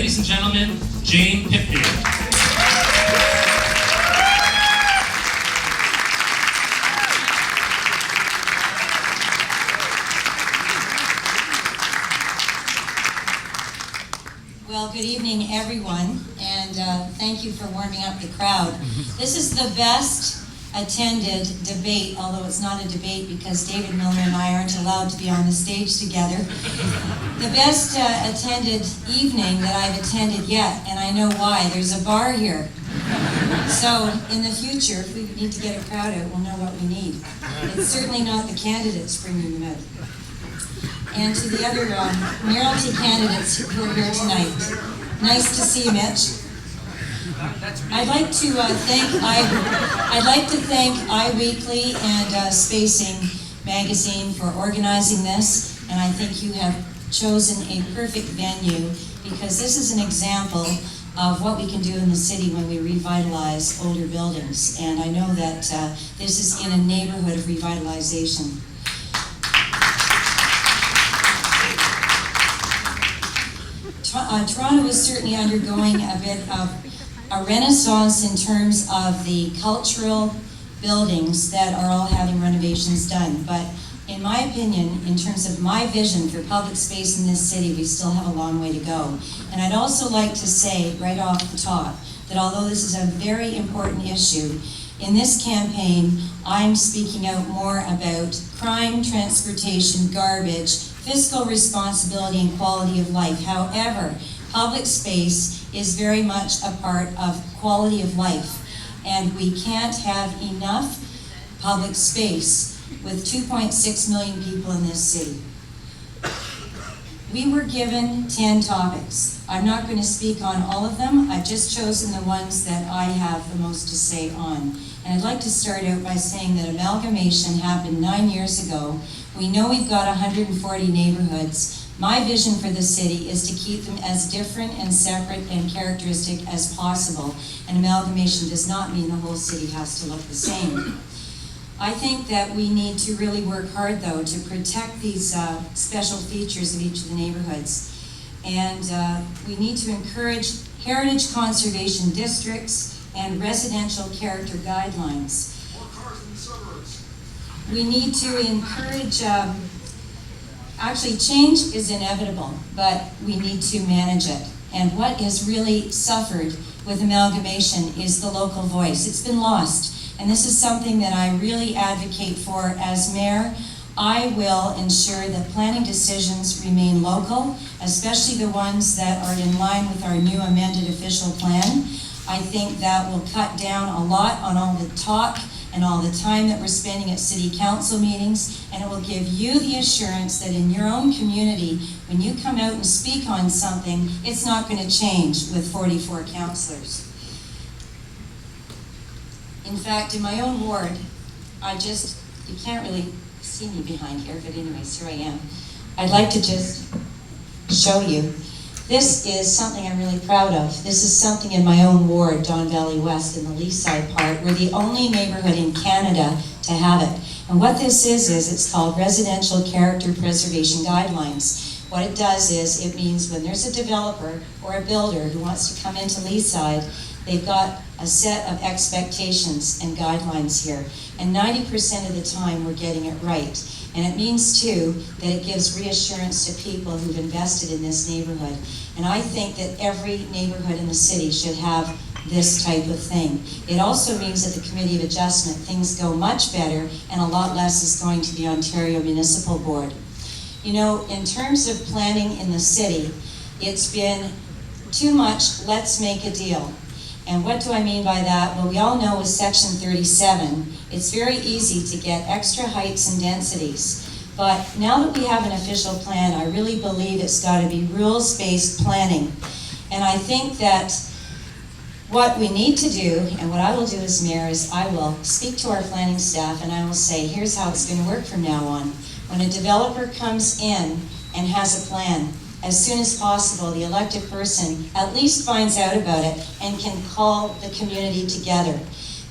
ladies and gentlemen, Jane Pitfield. Well, good evening, everyone, and thank you for warming up the crowd. This is the best attended debate, although it's not a debate because David Miller and I aren't allowed to be on the stage together. The best attended evening that I've attended yet, and I know why. There's a bar here. So in the future, if we need to get a crowd out, we'll know what we need. It's certainly not the candidates bringing them out. And to the other mayoralty candidates who are here tonight. Nice to see you, Mitch. I'd like to thank iWeekly and Spacing Magazine for organizing this, and I think you have chosen a perfect venue because this is an example of what we can do in the city when we revitalize older buildings. And I know that this is in a neighborhood of revitalization. Toronto is certainly undergoing a bit of a renaissance in terms of the cultural buildings that are all having renovations done. But in my opinion, in terms of my vision for public space in this city, we still have a long way to go. And I'd also like to say right off the top that although this is a very important issue, in this campaign, I'm speaking out more about crime, transportation, garbage, fiscal responsibility, and quality of life. However, public space is very much a part of quality of life, and we can't have enough public space with 2.6 million people in this city. We were given 10 topics. I'm not going to speak on all of them. I've just chosen the ones that I have the most to say on. And I'd like to start out by saying that amalgamation happened 9 years ago. We know we've got 140 neighborhoods. My vision for the city is to keep them as different and separate and characteristic as possible. And amalgamation does not mean the whole city has to look the same. I think that we need to really work hard, though, to protect these special features of each of the neighborhoods. And we need to encourage heritage conservation districts and residential character guidelines. More cars in the suburbs. We need to encourage, actually change is inevitable, but we need to manage it. And what has really suffered with amalgamation is the local voice. It's been lost. And this is something that I really advocate for as mayor. I will ensure that planning decisions remain local, especially the ones that are in line with our new amended official plan. I think that will cut down a lot on all the talk and all the time that we're spending at city council meetings, and it will give you the assurance that in your own community, when you come out and speak on something, it's not going to change with 44 councillors. In fact, in my own ward, you can't really see me behind here, but anyways, here I am. I'd like to just show you. This is something I'm really proud of. This is something in my own ward, Don Valley West, in the Leaside part. We're the only neighborhood in Canada to have it. And what this is it's called Residential Character Preservation Guidelines. What it does is, it means when there's a developer or a builder who wants to come into Leaside, they've got a set of expectations and guidelines here. And 90% of the time, we're getting it right. And it means, too, that it gives reassurance to people who've invested in this neighborhood. And I think that every neighborhood in the city should have this type of thing. It also means that the Committee of Adjustment, things go much better, and a lot less is going to the Ontario Municipal Board. You know, in terms of planning in the city, it's been too much, let's make a deal. And what do I mean by that? Well, we all know with Section 37, it's very easy to get extra heights and densities. But now that we have an official plan, I really believe it's got to be rules-based planning. And I think that what we need to do, and what I will do as mayor, is I will speak to our planning staff and I will say, here's how it's going to work from now on. When a developer comes in and has a plan, as soon as possible, the elected person at least finds out about it and can call the community together.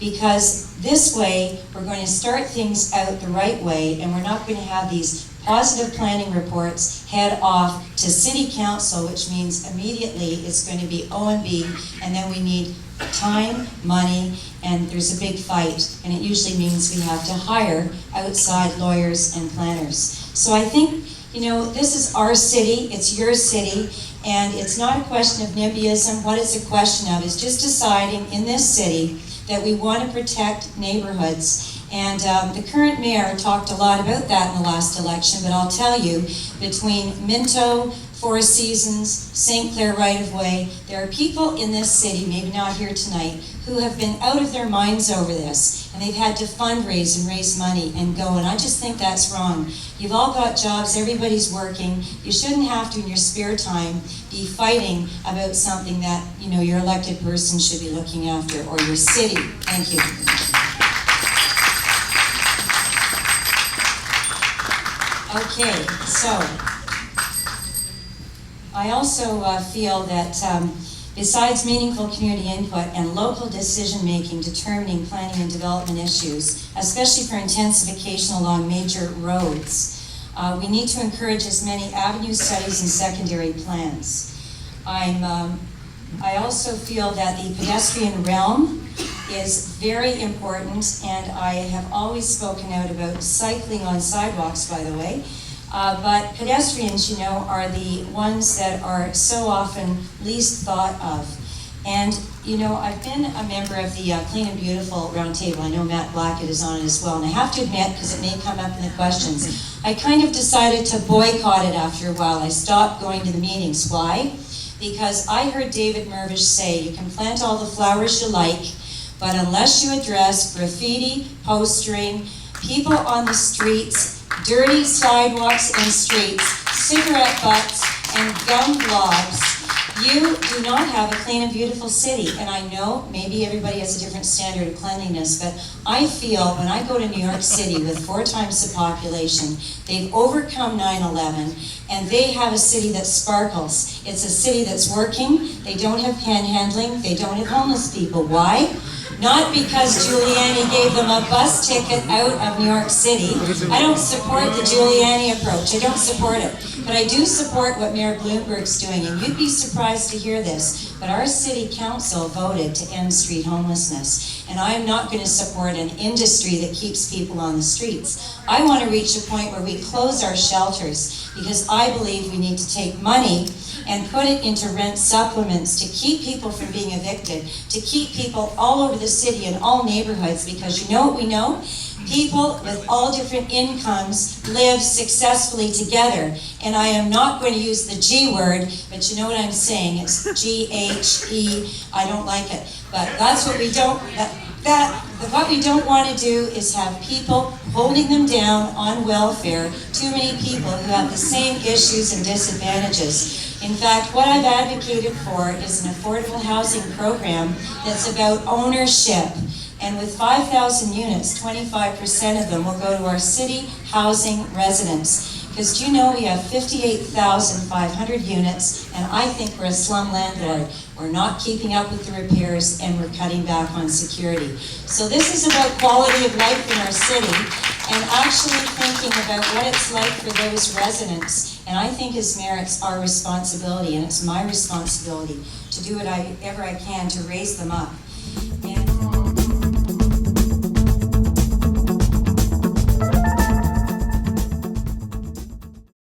because this way we're going to start things out the right way, and we're not going to have these positive planning reports head off to city council, which means immediately it's going to be OMB, and then we need time, money, and there's a big fight, and it usually means we have to hire outside lawyers and planners. So I think, you know, this is our city, it's your city, and it's not a question of NIMBYism. What it's a question of is just deciding in this city that we want to protect neighborhoods. And the current mayor talked a lot about that in the last election, but I'll tell you, between Minto, Four Seasons, St. Clair right-of-way, there are people in this city, maybe not here tonight, who have been out of their minds over this, and they've had to fundraise and raise money and go, and I just think that's wrong. You've all got jobs, everybody's working, you shouldn't have to in your spare time be fighting about something that, you know, your elected person should be looking after, or your city. Thank you. Okay, so I also feel that besides meaningful community input and local decision-making determining planning and development issues, especially for intensification along major roads, we need to encourage as many avenue studies and secondary plans. I also feel that the pedestrian realm is very important, and I have always spoken out about cycling on sidewalks, by the way. But pedestrians, you know, are the ones that are so often least thought of. And, you know, I've been a member of the Clean and Beautiful Roundtable. I know Matt Blackett is on it as well. And I have to admit, because it may come up in the questions, I kind of decided to boycott it after a while. I stopped going to the meetings. Why? Because I heard David Mervish say, you can plant all the flowers you like, but unless you address graffiti, postering, people on the streets, dirty sidewalks and streets, cigarette butts, and gum blobs, you do not have a clean and beautiful city. And I know maybe everybody has a different standard of cleanliness, but I feel when I go to New York City with 4 times the population, they've overcome 9/11, and they have a city that sparkles. It's a city that's working. They don't have panhandling. They don't have homeless people. Why? Not because Giuliani gave them a bus ticket out of New York City. I don't support the Giuliani approach. I don't support it. But I do support what Mayor Bloomberg's doing. And you'd be surprised to hear this, but our city council voted to end street homelessness. And I'm not going to support an industry that keeps people on the streets. I want to reach a point where we close our shelters, because I believe we need to take money and put it into rent supplements to keep people from being evicted, to keep people all over the city and all neighborhoods, because you know what we know? People with all different incomes live successfully together. And I am not going to use the G word, but you know what I'm saying? It's G-H-E, I don't like it. But that's what we don't, what we don't want to do is have people holding them down on welfare, too many people who have the same issues and disadvantages. In fact, what I've advocated for is an affordable housing program that's about ownership. And with 5,000 units, 25% of them will go to our city housing residents. Because do you know we have 58,500 units, and I think we're a slum landlord. We're not keeping up with the repairs, and we're cutting back on security. So this is about quality of life in our city, and actually thinking about what it's like for those residents. And I think as mayor, it's our responsibility, and it's my responsibility to do whatever I can to raise them up.